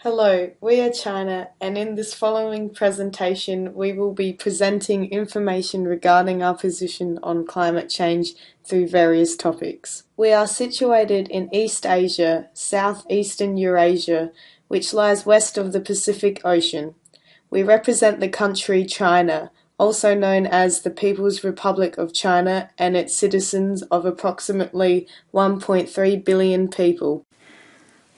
Hello, we are China, and in this following presentation, we will be presenting information regarding our position on climate change through various topics. We are situated in East Asia, southeastern Eurasia, which lies west of the Pacific Ocean. We represent the country China, also known as the People's Republic of China, and its citizens of approximately 1.3 billion people.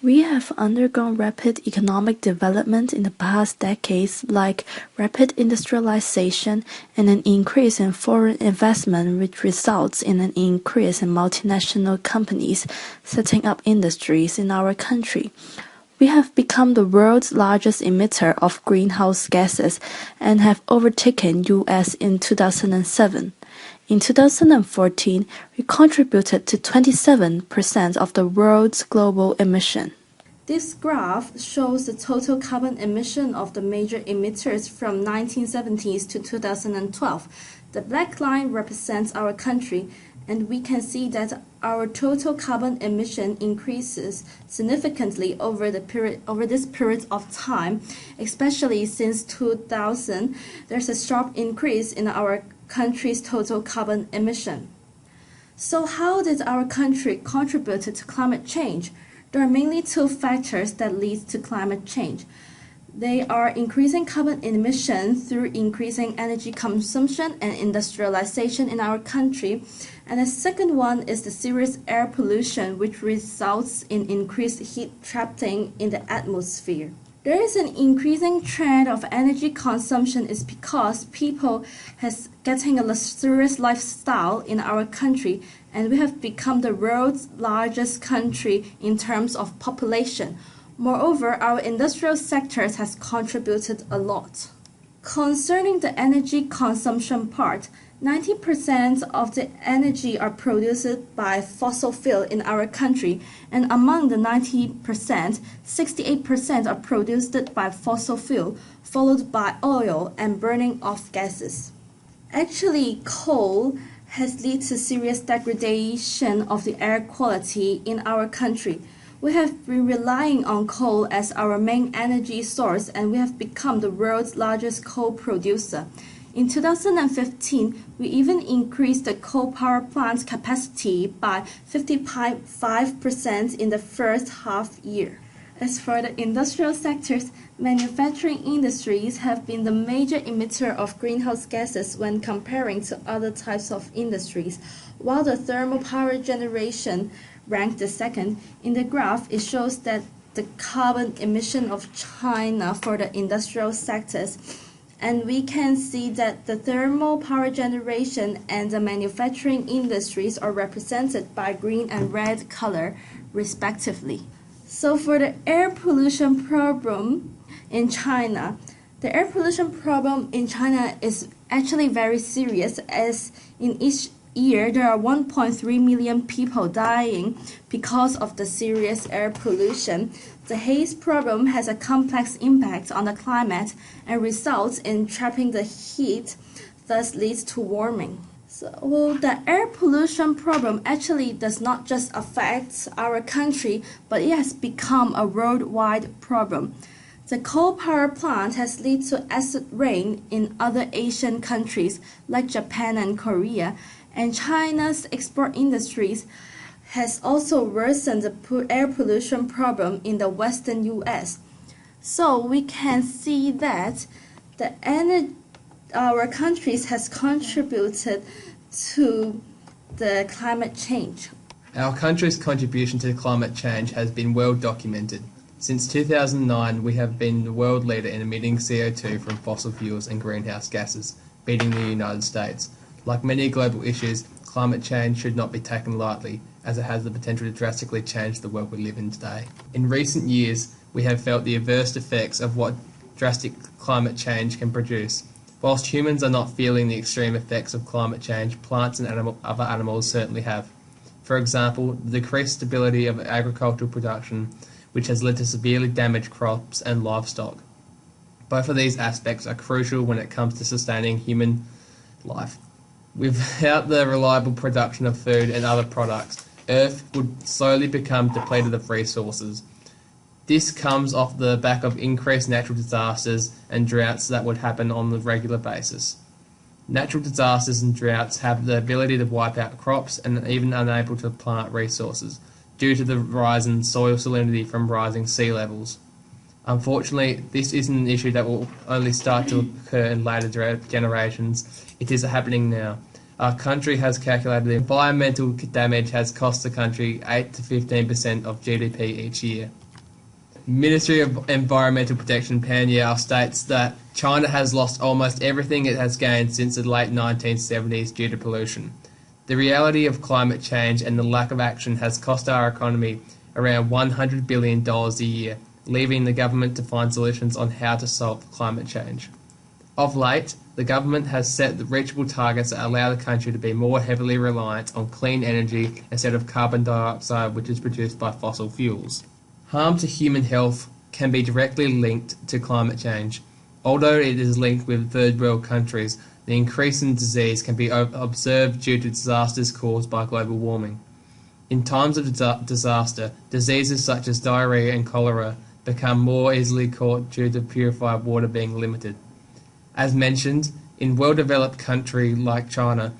We have undergone rapid economic development in the past decades, like rapid industrialization and an increase in foreign investment, which results in an increase in multinational companies setting up industries in our country. We have become the world's largest emitter of greenhouse gases and have overtaken US in 2007. In 2014, we contributed to 27% of the world's global emission. This graph shows the total carbon emission of the major emitters from 1970s to 2012. The black line represents our country, and we can see that our total carbon emission increases significantly over this period of time, especially since 2000. There's a sharp increase in our country's total carbon emission. So how did our country contribute to climate change? There are mainly two factors that lead to climate change. They are increasing carbon emissions through increasing energy consumption and industrialization in our country. And the second one is the serious air pollution, which results in increased heat trapping in the atmosphere. There is an increasing trend of energy consumption is because people has getting a luxurious lifestyle in our country, and we have become the world's largest country in terms of population. Moreover, our industrial sectors has contributed a lot. Concerning the energy consumption part, 90% of the energy are produced by fossil fuel in our country, and among the 90%, 68% are produced by fossil fuel, followed by oil and burning of gases. Actually, coal has led to serious degradation of the air quality in our country. We have been relying on coal as our main energy source, and we have become the world's largest coal producer. In 2015, we even increased the coal power plant's capacity by 55% in the first half year. As for the industrial sectors, manufacturing industries have been the major emitter of greenhouse gases when comparing to other types of industries, while the thermal power generation ranked the second. In the graph, it shows that the carbon emission of China for the industrial sectors, and we can see that the thermal power generation and the manufacturing industries are represented by green and red color respectively. So for the air pollution problem in China, the air pollution problem in China is actually very serious, as in each year there are 1.3 million people dying because of the serious air pollution. The haze problem has a complex impact on the climate and results in trapping the heat, thus leads to warming. So the air pollution problem actually does not just affect our country, but it has become a worldwide problem. The coal power plant has led to acid rain in other Asian countries like Japan and Korea, and China's export industries has also worsened the air pollution problem in the western US. So we can see that our countries has contributed to the climate change. Our country's contribution to climate change has been well documented. Since 2009, we have been the world leader in emitting CO2 from fossil fuels and greenhouse gases, beating the United States. Like many global issues, climate change should not be taken lightly, as it has the potential to drastically change the world we live in today. In recent years, we have felt the adverse effects of what drastic climate change can produce. Whilst humans are not feeling the extreme effects of climate change, plants and other animals certainly have. For example, the decreased stability of agricultural production, which has led to severely damaged crops and livestock. Both of these aspects are crucial when it comes to sustaining human life. Without the reliable production of food and other products, Earth would slowly become depleted of resources. This comes off the back of increased natural disasters and droughts that would happen on a regular basis. Natural disasters and droughts have the ability to wipe out crops and even unable to plant resources due to the rise in soil salinity from rising sea levels. Unfortunately, this isn't an issue that will only start to occur in later generations. It is happening now. Our country has calculated the environmental damage has cost the country 8 to 15% of GDP each year. Ministry of Environmental Protection Pan Yao states that China has lost almost everything it has gained since the late 1970s due to pollution. The reality of climate change and the lack of action has cost our economy around $100 billion a year, leaving the government to find solutions on how to solve climate change. Of late, the government has set the reachable targets that allow the country to be more heavily reliant on clean energy instead of carbon dioxide, which is produced by fossil fuels. Harm to human health can be directly linked to climate change. Although it is linked with third world countries, the increase in disease can be observed due to disasters caused by global warming. In times of disaster, diseases such as diarrhea and cholera become more easily caught due to purified water being limited. As mentioned, in well-developed countries like China,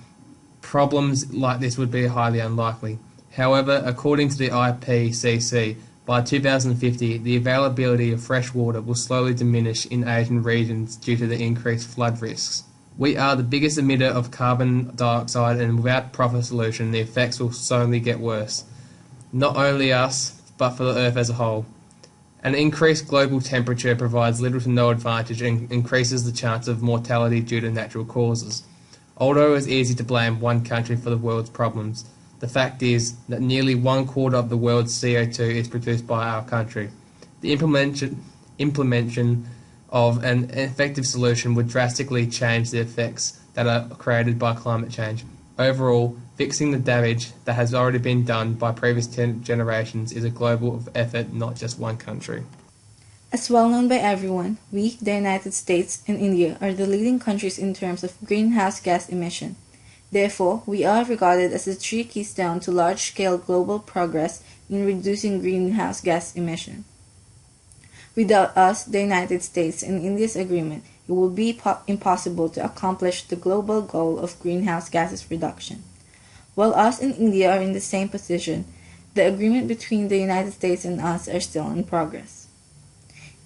problems like this would be highly unlikely. However, according to the IPCC, by 2050, the availability of fresh water will slowly diminish in Asian regions due to the increased flood risks. We are the biggest emitter of carbon dioxide, and without proper solution, the effects will slowly get worse. Not only us, but for the Earth as a whole. An increased global temperature provides little to no advantage and increases the chance of mortality due to natural causes. Although it's easy to blame one country for the world's problems, the fact is that nearly 1/4 of the world's CO2 is produced by our country. The implementation of an effective solution would drastically change the effects that are created by climate change. Overall, fixing the damage that has already been done by previous generations is a global effort, not just one country. As well known by everyone, we, the United States and India, are the leading countries in terms of greenhouse gas emission. Therefore, we are regarded as the true keystone to large-scale global progress in reducing greenhouse gas emission. Without us, the United States and India's agreement, it will be impossible to accomplish the global goal of greenhouse gases reduction. While us and India are in the same position, the agreement between the United States and us are still in progress.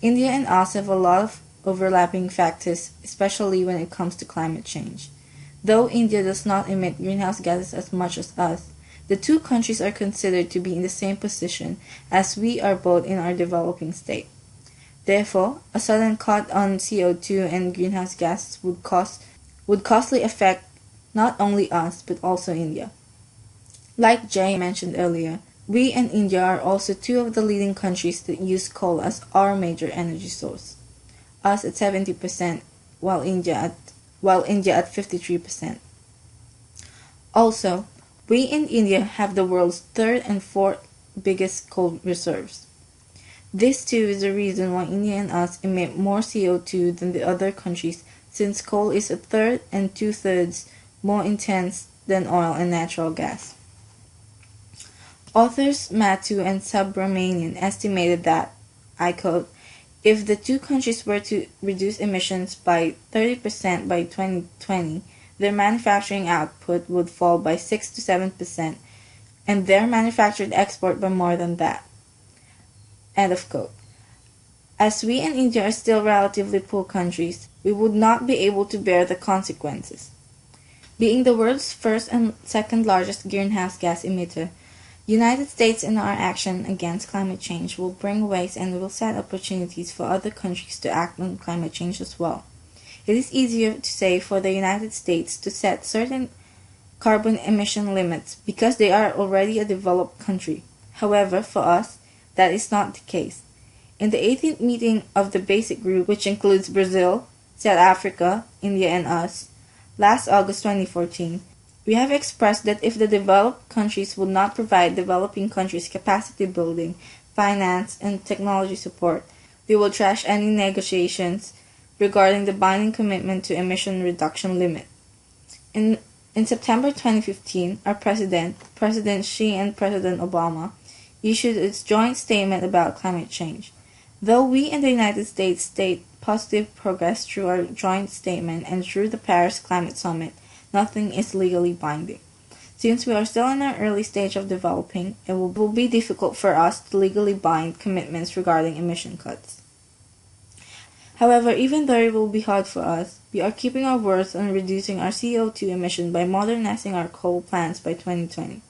India and us have a lot of overlapping factors, especially when it comes to climate change. Though India does not emit greenhouse gases as much as us, the two countries are considered to be in the same position as we are both in our developing state. Therefore, a sudden cut on CO2 and greenhouse gases would costly affect not only us but also India. Like Jay mentioned earlier, we and India are also two of the leading countries that use coal as our major energy source. Us at 70%, while India at 53%. Also, we in India have the world's third and fourth biggest coal reserves. This too is the reason why India and us emit more CO2 than the other countries, since coal is a third and 2/3 more intense than oil and natural gas. Authors Matthew and Subramanian estimated that, I quote, if the two countries were to reduce emissions by 30% by 2020, their manufacturing output would fall by 6 to 7%, and their manufactured export by more than that. End of quote. As we and India are still relatively poor countries, we would not be able to bear the consequences. Being the world's first and second largest greenhouse gas emitter, United States in our action against climate change will bring ways and will set opportunities for other countries to act on climate change as well. It is easier to say for the United States to set certain carbon emission limits because they are already a developed country. However, for us, that is not the case. In the 18th meeting of the BASIC Group, which includes Brazil, South Africa, India, and us, last August 2014, we have expressed that if the developed countries would not provide developing countries capacity building, finance, and technology support, we will trash any negotiations regarding the binding commitment to emission reduction limit. In September 2015, our President Xi and President Obama, issued its joint statement about climate change. Though we in the United States state positive progress through our joint statement and through the Paris Climate Summit, nothing is legally binding. Since we are still in our early stage of developing, it will be difficult for us to legally bind commitments regarding emission cuts. However, even though it will be hard for us, we are keeping our words on reducing our CO2 emission by modernizing our coal plants by 2020.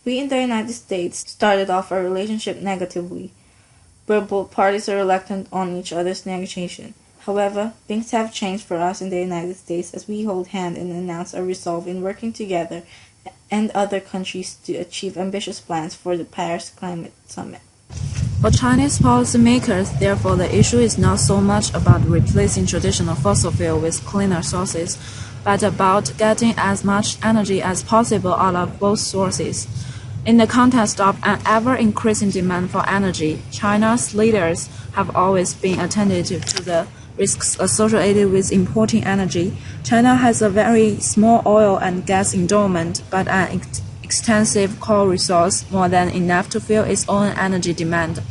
We in the United States started off our relationship negatively, where both parties are reluctant on each other's negotiation. However, things have changed for us in the United States as we hold hand and announce our resolve in working together and other countries to achieve ambitious plans for the Paris Climate Summit. For Chinese policymakers, therefore, the issue is not so much about replacing traditional fossil fuel with cleaner sources, but about getting as much energy as possible out of both sources. In the context of an ever-increasing demand for energy, China's leaders have always been attentive to the risks associated with importing energy. China has a very small oil and gas endowment, but an extensive coal resource, more than enough to fill its own energy demand.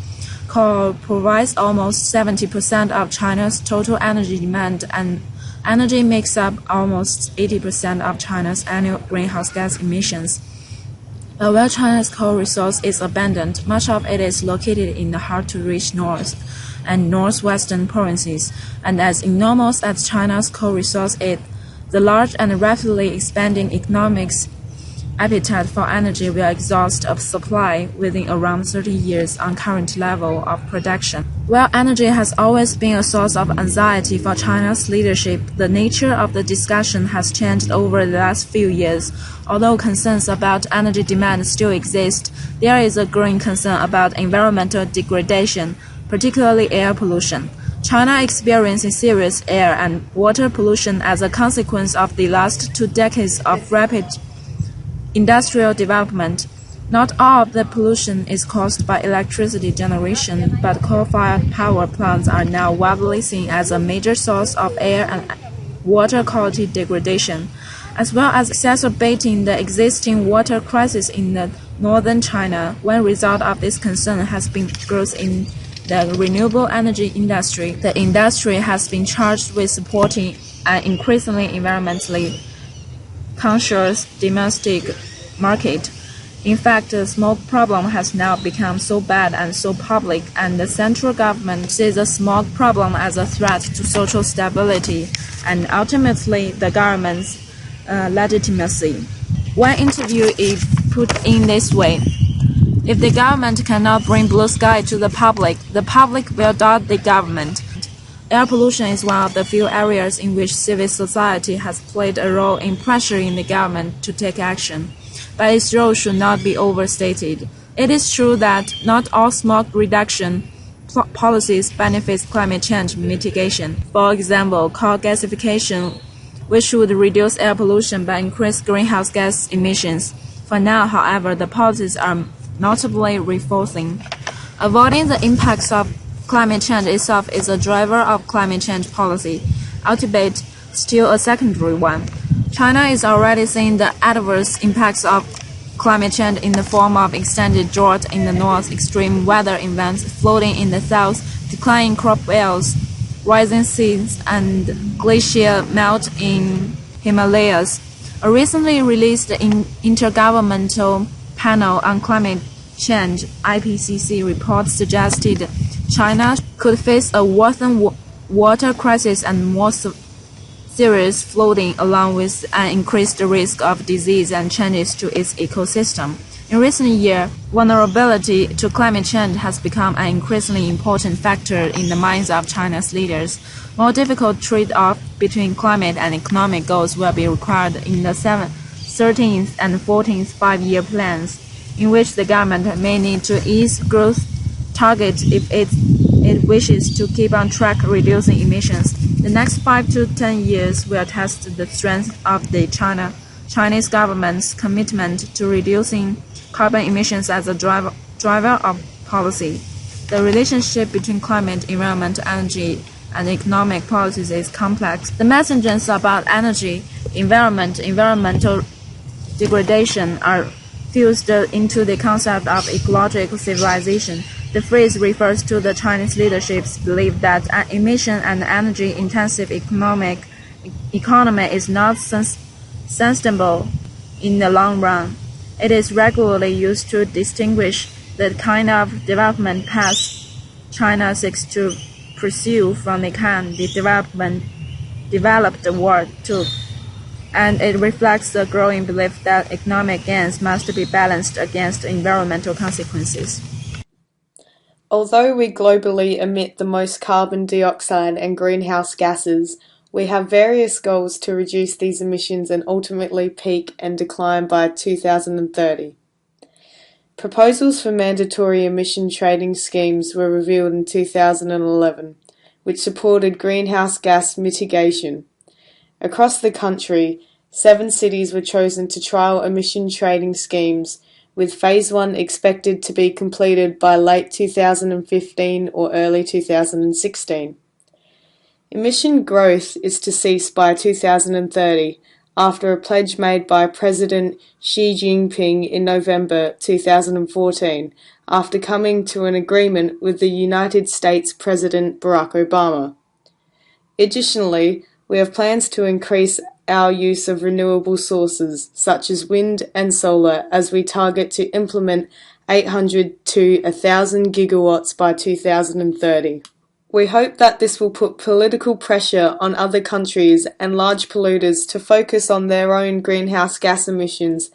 Coal provides almost 70% of China's total energy demand, and energy makes up almost 80% of China's annual greenhouse gas emissions. But where China's coal resource is abundant, much of it is located in the hard-to-reach north and northwestern provinces, and as enormous as China's coal resource is, the large and rapidly expanding economic's appetite for energy will exhaust a supply within around 30 years on current level of production. While energy has always been a source of anxiety for China's leadership, the nature of the discussion has changed over the last few years. Although concerns about energy demand still exist, there is a growing concern about environmental degradation, particularly air pollution. China experiences serious air and water pollution as a consequence of the last 2 decades of rapid industrial development. Not all of the pollution is caused by electricity generation, but coal-fired power plants are now widely seen as a major source of air and water quality degradation, as well as exacerbating the existing water crisis in the northern China. One result of this concern has been growth in the renewable energy industry. The industry has been charged with supporting an increasingly environmentally conscious domestic market. In fact, the smoke problem has now become so bad and so public, and the central government sees the smoke problem as a threat to social stability and ultimately the government's legitimacy. One interview is put in this way: if the government cannot bring blue sky to the public will doubt the government. Air pollution is one of the few areas in which civil society has played a role in pressuring the government to take action, but its role should not be overstated. It is true that not all smoke reduction policies benefit climate change mitigation. For example, coal gasification, which would reduce air pollution but increase greenhouse gas emissions. For now, however, the policies are notably reinforcing. Avoiding the impacts of climate change itself is a driver of climate change policy, albeit still a secondary one. China is already seeing the adverse impacts of climate change in the form of extended drought in the north, extreme weather events, flooding in the south, declining crop yields, rising seas, and glacier melt in Himalayas. A recently released Intergovernmental Panel on Climate Change (IPCC) report suggested China could face a worsened water crisis and more serious flooding, along with an increased risk of disease and changes to its ecosystem. In recent years, vulnerability to climate change has become an increasingly important factor in the minds of China's leaders. More difficult trade-off between climate and economic goals will be required in the 13th and 14th five-year plans, in which the government may need to ease growth targets if it wishes to keep on track reducing emissions. The next 5 to 10 years will test the strength of the Chinese government's commitment to reducing carbon emissions as a driver of policy. The relationship between climate, environment, energy, and economic policies is complex. The messages about energy, environmental degradation are fused into the concept of ecological civilization. The phrase refers to the Chinese leadership's belief that an emission and energy-intensive economy is not sustainable in the long run. It is regularly used to distinguish the kind of development path China seeks to pursue from the kind the developed world took, and it reflects the growing belief that economic gains must be balanced against environmental consequences. Although we globally emit the most carbon dioxide and greenhouse gases, we have various goals to reduce these emissions and ultimately peak and decline by 2030. Proposals for mandatory emission trading schemes were revealed in 2011, which supported greenhouse gas mitigation. Across the country, 7 cities were chosen to trial emission trading schemes, with Phase 1 expected to be completed by late 2015 or early 2016. Emission growth is to cease by 2030, after a pledge made by President Xi Jinping in November 2014, after coming to an agreement with the United States President Barack Obama. Additionally, we have plans to increase our use of renewable sources, such as wind and solar, as we target to implement 800 to 1,000 gigawatts by 2030. We hope that this will put political pressure on other countries and large polluters to focus on their own greenhouse gas emissions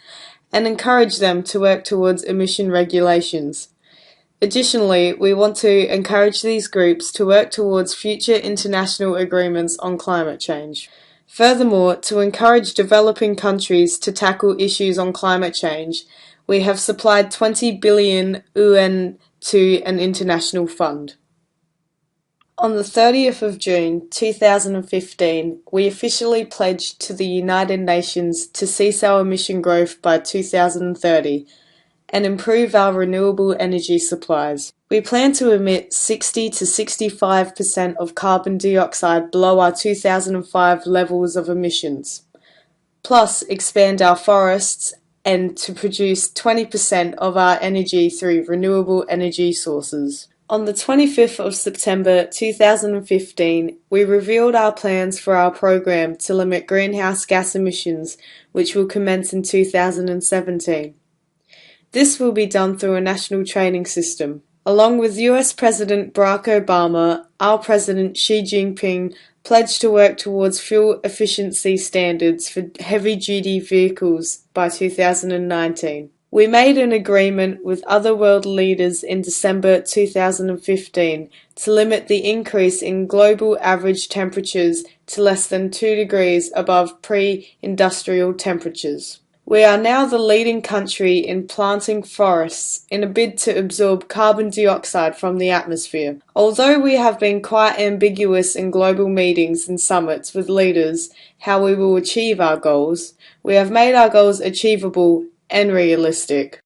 and encourage them to work towards emission regulations. Additionally, we want to encourage these groups to work towards future international agreements on climate change. Furthermore, to encourage developing countries to tackle issues on climate change, we have supplied 20 billion yuan to an international fund. On the 30th of June 2015, we officially pledged to the United Nations to cease our emission growth by 2030 and improve our renewable energy supplies. We plan to emit 60 to 65% of carbon dioxide below our 2005 levels of emissions, plus expand our forests and to produce 20% of our energy through renewable energy sources. On the 25th of September 2015, we revealed our plans for our program to limit greenhouse gas emissions, which will commence in 2017. This will be done through a national trading system. Along with US President Barack Obama, our President Xi Jinping pledged to work towards fuel efficiency standards for heavy-duty vehicles by 2019. We made an agreement with other world leaders in December 2015 to limit the increase in global average temperatures to less than 2 degrees above pre-industrial temperatures. We are now the leading country in planting forests in a bid to absorb carbon dioxide from the atmosphere. Although we have been quite ambiguous in global meetings and summits with leaders how we will achieve our goals, we have made our goals achievable and realistic.